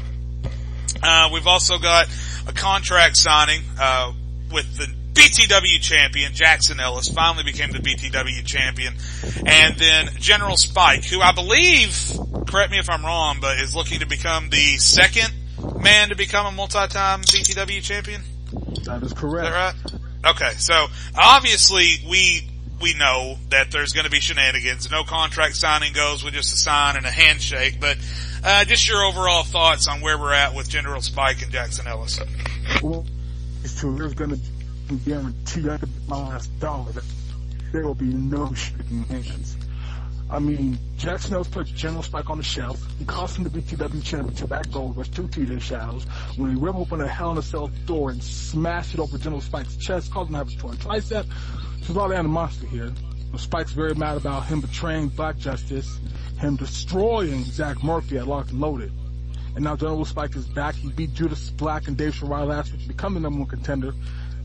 We've also got a contract signing with the BTW champion, Jackson Ellis, finally became the BTW champion. And then General Spike, who I believe, correct me if I'm wrong, but is looking to become the second man to become a multi-time BTW champion. That is correct. Is that right? Okay, so obviously we know that there's going to be shenanigans. No contract signing goes with just a sign and a handshake, but just your overall thoughts on where we're at with General Spike and Jackson Ellis. Well, there's going to guarantee I could get my last dollar that there will be no shaking hands. I mean, Jackson Ellis put General Spike on the shelf. He cost him the BTW championship at Gold Rush 2 TJ Shadows when he ripped open a Hell in a Cell door and smashed it over General Spike's chest, causing him to have a torn tricep. There's a lot of animosity here. Spike's very mad about him betraying Black Justice, him destroying Zach Murphy at Locked and Loaded. And now General Spike is back. He beat Judas Black and Dave Shirai last week to become the #1 contender.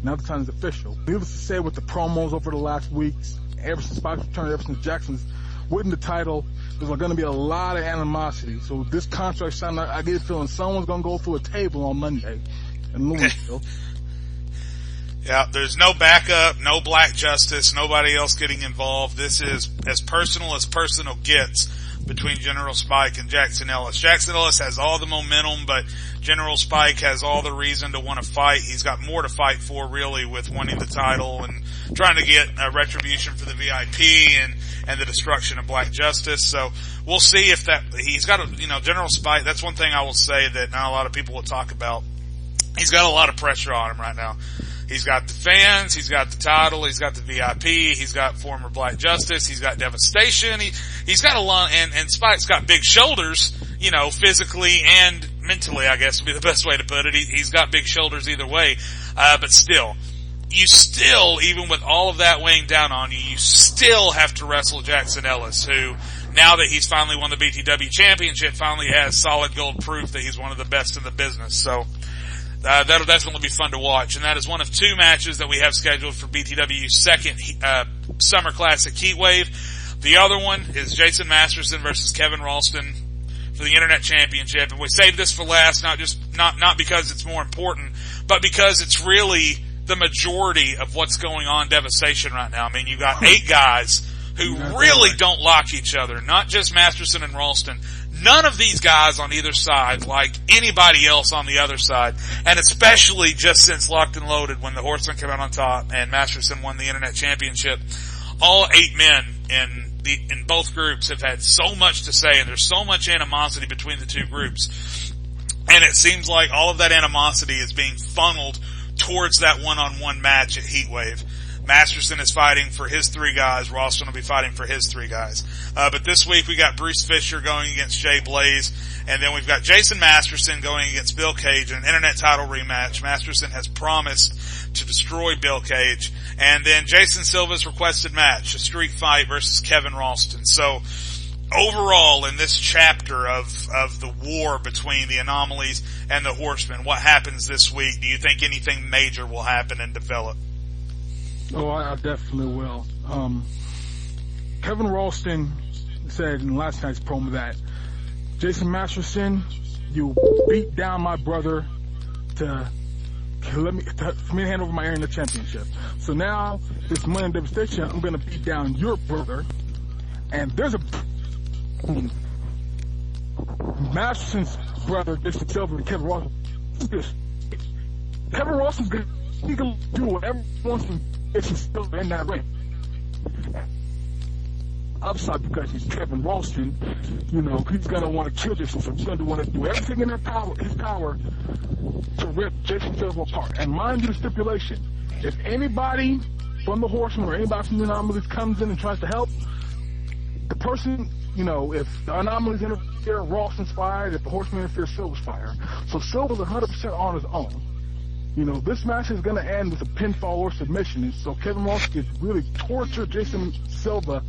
Now the time is official. Needless to say, with the promos over the last weeks, ever since Spike's return, ever since Jackson's winning the title, there's going to be a lot of animosity. So this contract sign, I get a feeling someone's going to go through a table on Monday in Louisville. Yeah, there's no backup, no Black Justice, nobody else getting involved. This is as personal gets between General Spike and Jackson Ellis. Jackson Ellis has all the momentum, but General Spike has all the reason to want to fight. He's got more to fight for, really, with winning the title and trying to get a retribution for the VIP and the destruction of Black Justice. So we'll see if he's got General Spike, that's one thing I will say that not a lot of people will talk about. He's got a lot of pressure on him right now. He's got the fans, he's got the title, he's got the VIP, he's got former Black Justice, he's got Devastation, he's got a lot, and Spike's got big shoulders, you know, physically and mentally, I guess would be the best way to put it. He's got big shoulders either way, but still, you still, even with all of that weighing down on you, you still have to wrestle Jackson Ellis, who, now that he's finally won the BTW championship, finally has solid gold proof that he's one of the best in the business. So, that'll definitely be fun to watch. And that is one of two matches that we have scheduled for BTW's second, Summer Classic Heatwave. The other one is Jason Masterson versus Kevin Ralston for the Internet Championship. And we saved this for last, not because it's more important, but because it's really the majority of what's going on Devastation right now. I mean, you've got 8 guys who really don't like each other, not just Masterson and Ralston. None of these guys on either side like anybody else on the other side, and especially just since Locked and Loaded, when the Horsemen came out on top and Masterson won the Internet Championship, all 8 men in both groups have had so much to say, and there's so much animosity between the two groups. And it seems like all of that animosity is being funneled towards that one-on-one match at Heatwave. Masterson is fighting for his 3 guys. Ralston will be fighting for his 3 guys. But this week we got Bruce Fisher going against Jay Blaze. And then we've got Jason Masterson going against Bill Cage in an Internet title rematch. Masterson has promised to destroy Bill Cage. And then Jason Silva's requested match, a street fight versus Kevin Ralston. So, overall in this chapter of the war between the Anomalies and the Horsemen, what happens this week? Do you think anything major will happen and develop? Oh, I definitely will. Kevin Ralston said in last night's promo that Jason Masterson, you beat down my brother for me to hand over my Internet Championship. So now, this Money in Devastation, I'm going to beat down your brother. And there's a Masterson's brother, Jason Silva, and Kevin Ralston. Kevin Ralston's going to do whatever he wants to Jason Silva in that ring. Upside, because he's Kevin Ralston, you know, he's going to want to kill Jason Silva. He's going to want to do everything in his power to rip Jason Silva apart. And mind you, the stipulation, if anybody from the Horsemen or anybody from the Anomalies comes in and tries to help, the person, you know, if the Anomalies interfere, Ralston's fired. If the Horsemen interfere, Silva's fired. So Silva's 100% on his own. You know, this match is going to end with a pinfall or submission, and so Kevin Ralston can really torture Jason Silva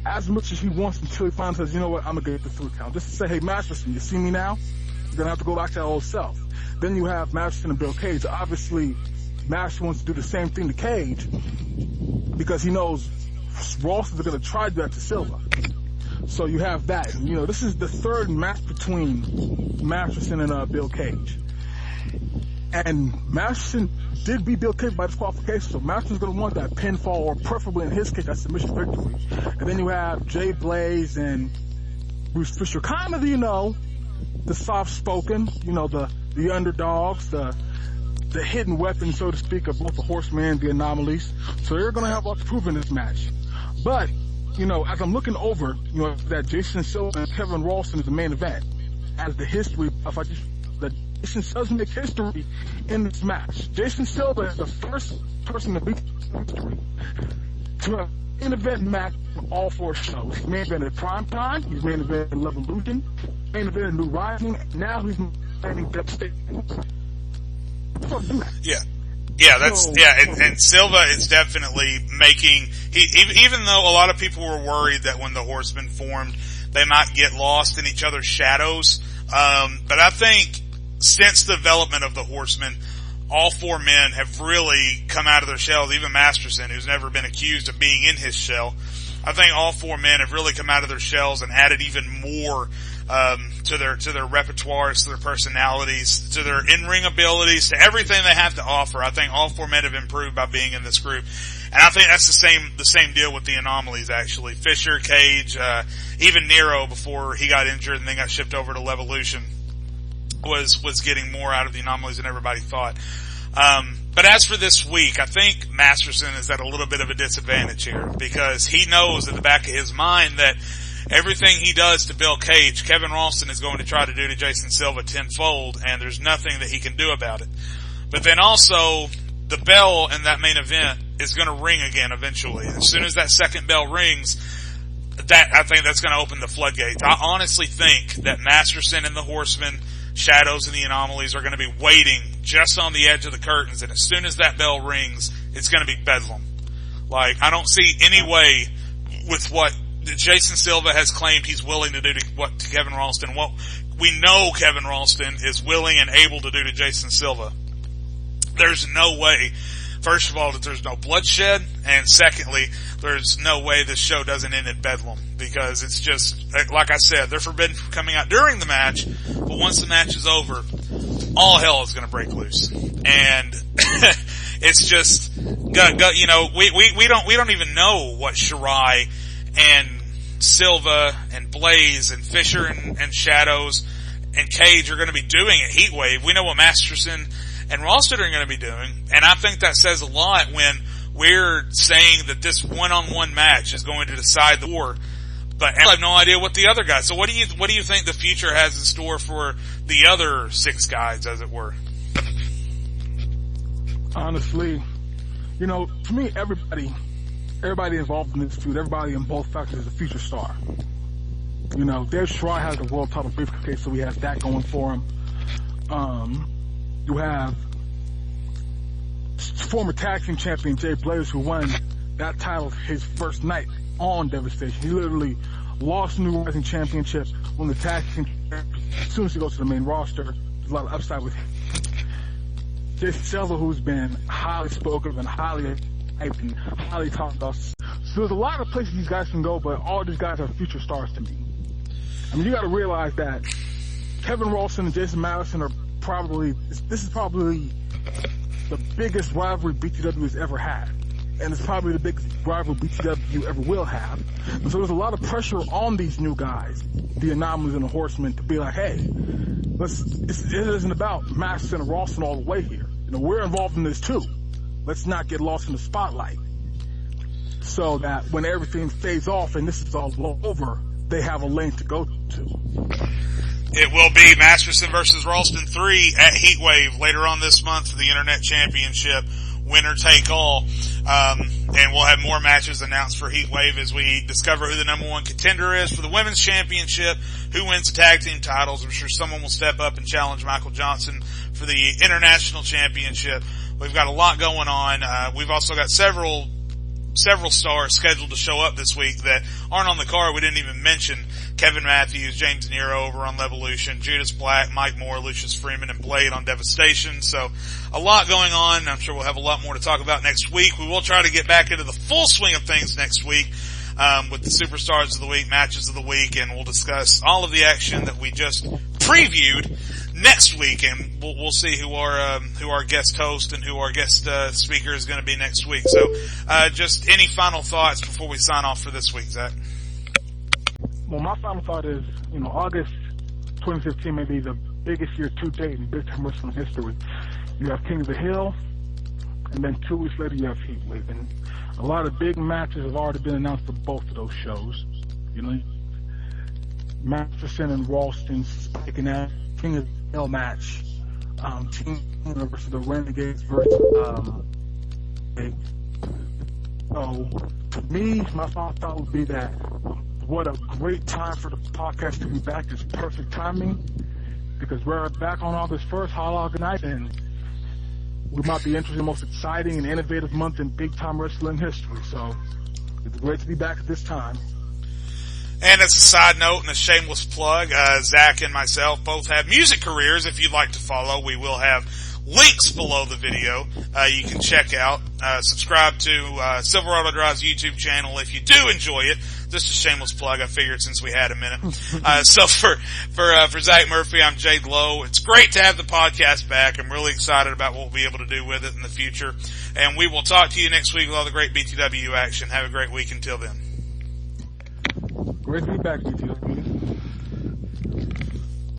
as much as he wants until he finally says, you know what, I'm going to get the 3 count. Just to say, hey, Masterson, you see me now? You're going to have to go back to that old self. Then you have Masterson and Bill Cage. Obviously, Masterson wants to do the same thing to Cage because he knows Ralston's going to try to do that to Silva. So you have that. And, you know, this is the 3rd match between Masterson and Bill Cage. And Masterson did beat Bill Cage by disqualification, so Masterson's going to want that pinfall, or preferably in his case, that submission victory. And then you have Jay Blaze and Bruce Fisher, kind of, you know, the soft-spoken, you know, the underdogs, the hidden weapons, so to speak, of both the Horsemen and the Anomalies. So they're going to have a lot to prove in this match. But, you know, as I'm looking over, you know, that Jason Silva and Kevin Ralston is the main event, as the history of that Jason does make history in this match. Jason Silva is the first person to beat history to have an event match on all 4 shows. He's main event at Prime Time, he's main event at Levolution, main event at New Rising, now he's main Devastation. Yeah, and Silva is definitely making, even though a lot of people were worried that when the Horsemen formed, they might get lost in each other's shadows, but I think since the development of the Horsemen, all 4 men have really come out of their shells. Even Masterson, who's never been accused of being in his shell, I think all 4 men have really come out of their shells and added even more to their repertoires, to their personalities, to their in-ring abilities, to everything they have to offer. I think all 4 men have improved by being in this group, and I think that's the same deal with the Anomalies. Actually, Fisher, Cage, even Nero before he got injured and then got shipped over to Levolution, was getting more out of the Anomalies than everybody thought. But as for this week, I think Masterson is at a little bit of a disadvantage here because he knows in the back of his mind that everything he does to Bill Cage, Kevin Ralston is going to try to do to Jason Silva tenfold, and there's nothing that he can do about it. But then also, the bell in that main event is going to ring again eventually. As soon as that second bell rings, I think that's going to open the floodgates. I honestly think that Masterson and the Horsemen, Shadows and the Anomalies are going to be waiting just on the edge of the curtains, and as soon as that bell rings, it's going to be bedlam. Like, I don't see any way with what Jason Silva has claimed he's willing to do to Kevin Ralston. What we know Kevin Ralston is willing and able to do to Jason Silva. There's no way, first of all, that there's no bloodshed, and secondly, there's no way this show doesn't end in bedlam, because it's just, like I said, they're forbidden from coming out during the match, but once the match is over, all hell is going to break loose. And it's just, you know, we don't even know what Shirai and Silva and Blaze and Fisher and Shadows and Cage are going to be doing at Heatwave. We know what Masterson and Ralston are going to be doing, and I think that says a lot when we're saying that this one-on-one match is going to decide the war. But I have no idea what the other guys. So what do you think the future has in store for the other 6 guys, as it were? Honestly, you know, to me, everybody involved in this feud, everybody in both factions is a future star. You know, Dave Shirai has the world title briefcase, so he has that going for him. You have former tag team champion Jay Blaze, who won that title his first night on Devastation. He literally lost the New Rising Championship, won the tag team as soon as he goes to the main roster. There's a lot of upside with him. Jason Silva, who's been highly spoken and highly hyped and highly talked about. So there's a lot of places these guys can go, but all these guys are future stars to me. I mean, you got to realize that Kevin Ralston and Jason Madison are this is probably the biggest rivalry BTW has ever had. And it's probably the biggest rivalry BTW ever will have. And so there's a lot of pressure on these new guys, the Anomalies and the Horsemen, to be like, hey, it isn't about Masterson and Ralston all the way here. You know, we're involved in this too. Let's not get lost in the spotlight. So that when everything fades off and this is all over, they have a lane to go to. It will be Masterson versus Ralston 3 at Heatwave later on this month for the Internet Championship. Winner take all. And we'll have more matches announced for Heatwave as we discover who the number 1 contender is for the Women's Championship, who wins the tag team titles. I'm sure someone will step up and challenge Michael Johnson for the International Championship. We've got a lot going on. We've also got several stars scheduled to show up this week that aren't on the card. We didn't even mention Kevin Matthews, James Nero over on Levolution, Judas Black, Mike Moore, Lucius Freeman, and Blade on Devastation. So a lot going on. I'm sure we'll have a lot more to talk about next week. We will try to get back into the full swing of things next week with the Superstars of the Week, Matches of the Week, and we'll discuss all of the action that we just previewed next week, and we'll see who our guest host and who our guest speaker is going to be next week. So just any final thoughts before we sign off for this week, Zach? Well, my final thought is, you know, August 2015 may be the biggest year to date in big time wrestling history. You have King of the Hill, and then 2 weeks later you have Heatwave, and a lot of big matches have already been announced for both of those shows. You know, Masterson and Ralston spiking that King of the Hill match, Team versus the Renegades versus so to me, my final thought would be that what a great time for the podcast to be back. It's perfect timing because we're back on August 1st, Hot Night, and we might be entering the most exciting and innovative month in big time wrestling history. So it's great to be back at this time. And as a side note and a shameless plug, Zach and myself both have music careers. If you'd like to follow, we will have links below the video. You can check out, subscribe to Silverado Drive's YouTube channel if you do enjoy it. Just a shameless plug. I figured since we had a minute. So for Zach Murphy, I'm Jade Lowe. It's great to have the podcast back. I'm really excited about what we'll be able to do with it in the future. And we will talk to you next week with all the great BTW action. Have a great week until then. Great to be back, BTW.